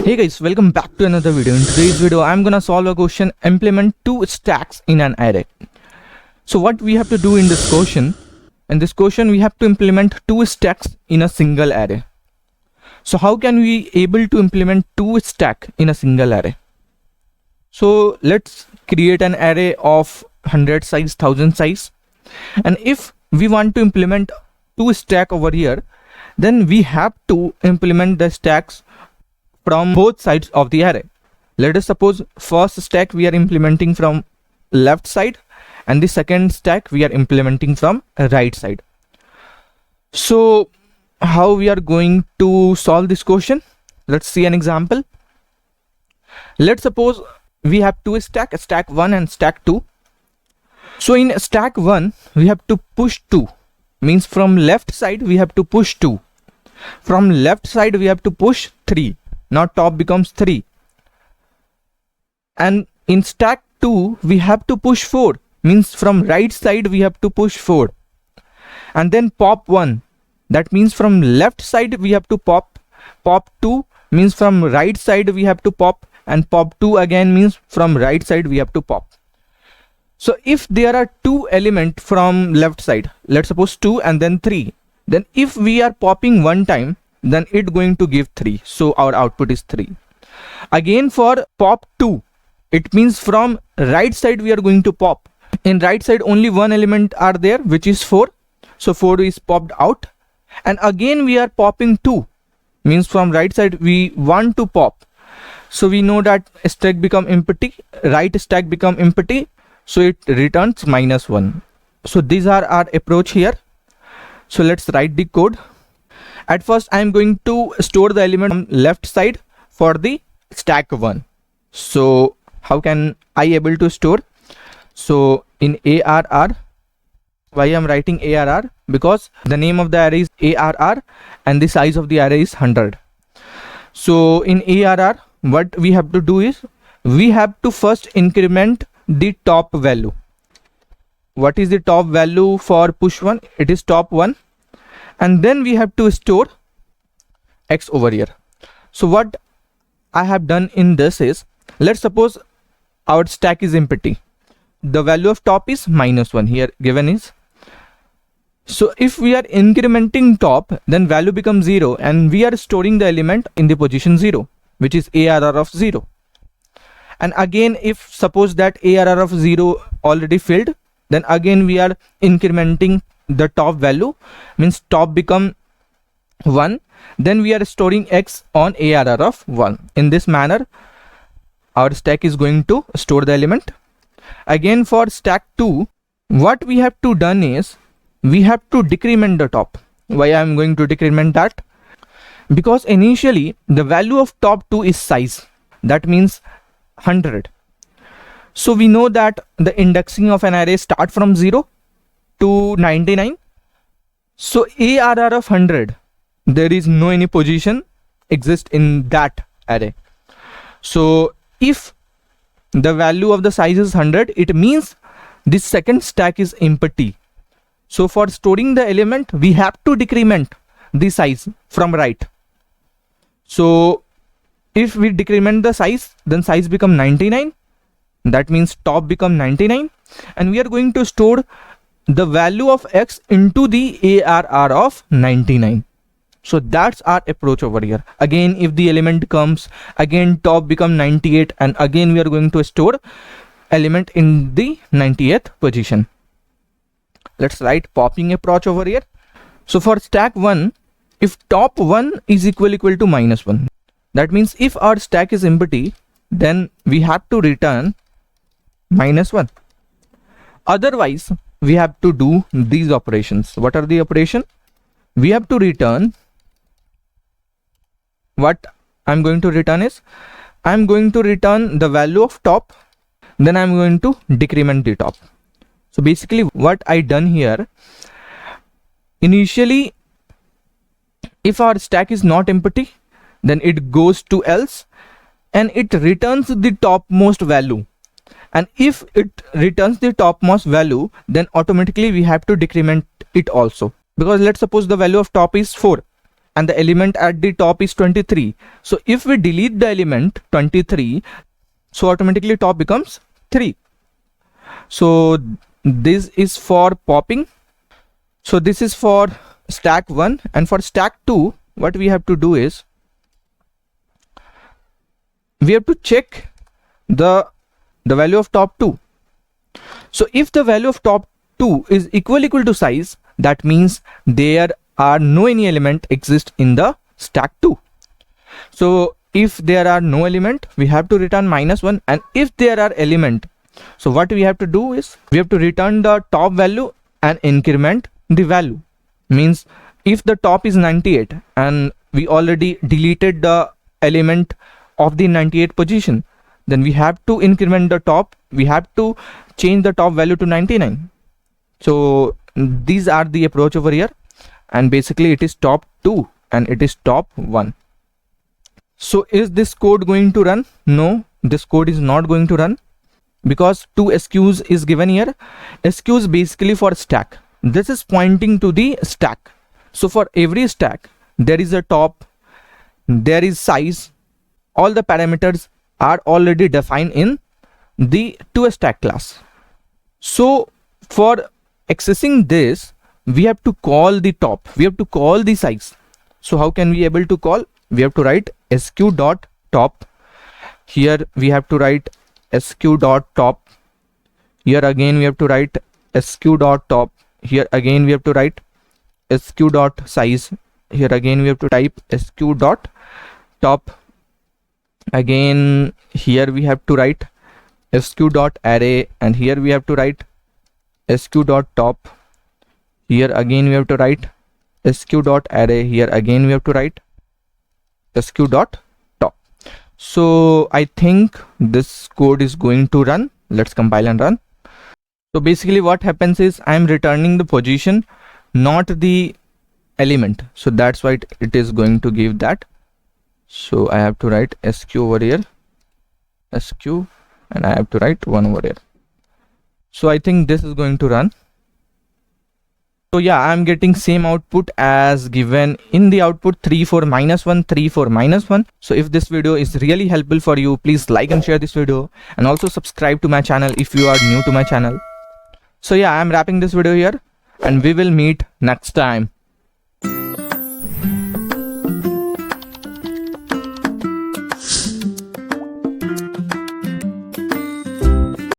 Hey guys, welcome back to another video. In today's video, I'm gonna solve a question, implement two stacks in an array. So what we have to do in this question, we have to implement two stacks in a single array. So how can we able to implement two stack in a single array? So let's create an array of 100 size, 1000 size. And if we want to implement two stack over here, then we have to implement the stacks from both sides of the array. Let us suppose first stack we are implementing from left side and the second stack we are implementing from right side. So how we are going to solve this question? Let's see an example. Let's suppose we have two stack, stack 1 and stack 2. So in stack 1 we have to push 2, means from left side we have to push 2. From left side we have to push 3. Now top becomes 3. And in stack 2 we have to push 4, means from right side we have to push 4. And then pop 1, that means from left side we have to pop 2, means from right side we have to pop, and pop 2 again means from right side we have to pop. So if there are two elements from left side, let's suppose 2 and then 3, then if we are popping one time, then it going to give 3. So our output is 3. Again for pop 2, it means from right side we are going to pop. In right side only one element are there, which is 4. So 4 is popped out. And again we are popping 2, means from right side we want to pop. So we know that stack become empty, right stack become empty. So it returns -1. So these are our approach here. So let's write the code. At first I am going to store the element on left side for the stack 1. So how can I able to store? So in ARR, why I am writing ARR? Because the name of the array is ARR and the size of the array is 100. So in ARR, what we have to do is we have to first increment the top value. What is the top value for push 1? It is top 1. And then we have to store X over here. So what I have done in this is, let's suppose our stack is empty. The value of top is -1, here given is. So if we are incrementing top, then value becomes 0 and we are storing the element in the position 0, which is ARR of 0. And again, if suppose that ARR of 0 already filled, then again we are incrementing the top value, means top become 1, then we are storing X on ARR of 1. In this manner our stack is going to store the element. Again for stack 2, what we have to done is we have to decrement the top. Why I am going to decrement that? Because initially the value of top 2 is size, that means 100. So we know that the indexing of an array start from 0 to 99. So ARR of 100, there is no any position exist in that array. So if the value of the size is 100, it means this second stack is empty. So for storing the element, we have to decrement the size from right. So if we decrement the size, then size become 99. That means top become 99. And we are going to store the value of X into the ARR of 99. So that's our approach over here. Again, if the element comes, again top become 98, and again we are going to store element in the 98th position. Let's write popping approach over here. So for stack 1, if top 1 is equal to -1, that means if our stack is empty, then we have to return -1. Otherwise we have to do these operations. What are the operation? We have to return, what I'm going to return is, I'm going to return the value of top, then I'm going to decrement the top. So basically what I done here, initially if our stack is not empty, then it goes to else and it returns the topmost value. And if it returns the topmost value, then automatically we have to decrement it also. Because let's suppose the value of top is 4 and the element at the top is 23. So if we delete the element 23, so automatically top becomes 3. So this is for popping. So this is for stack 1, and for stack 2 what we have to do is we have to check the value of top 2. So if the value of top 2 is equal to size, that means there are no any element exist in the stack 2. So if there are no element, we have to return -1, and if there are element, so what we have to do is we have to return the top value and increment the value. Means if the top is 98 and we already deleted the element of the 98 position, then we have to increment the top, we have to change the top value to 99. So these are the approach over here, and basically it is top 2 and it is top 1. So is this code going to run? No, this code is not going to run because 2 SQs is given here. SQ is basically for stack. This is pointing to the stack. So for every stack there is a top, there is size, all the parameters are already defined in the toStack class. So for accessing this, we have to call the top, we have to call the size. So how can we able to call? We have to write sq.top. Here we have to write sq.top. Here again we have to write sq.top. Here again we have to write sq.size. Here again we have to type sq.top. Again here we have to write sq.array, and here we have to write sq.top. Here again we have to write sq.array. Here again we have to write sq.top. So I think this code is going to run. Let's compile and run. So basically what happens is I am returning the position, not the element. So that's why it is going to give that. So I have to write sq over here, sq, and I have to write 1 over here. So I think this is going to run. So yeah, I'm getting same output as given in the output 3 4 -1 3 4 -1. So if this video is really helpful for you, please like and share this video, and also subscribe to my channel if you are new to my channel. So yeah, I'm wrapping this video here, and we will meet next time.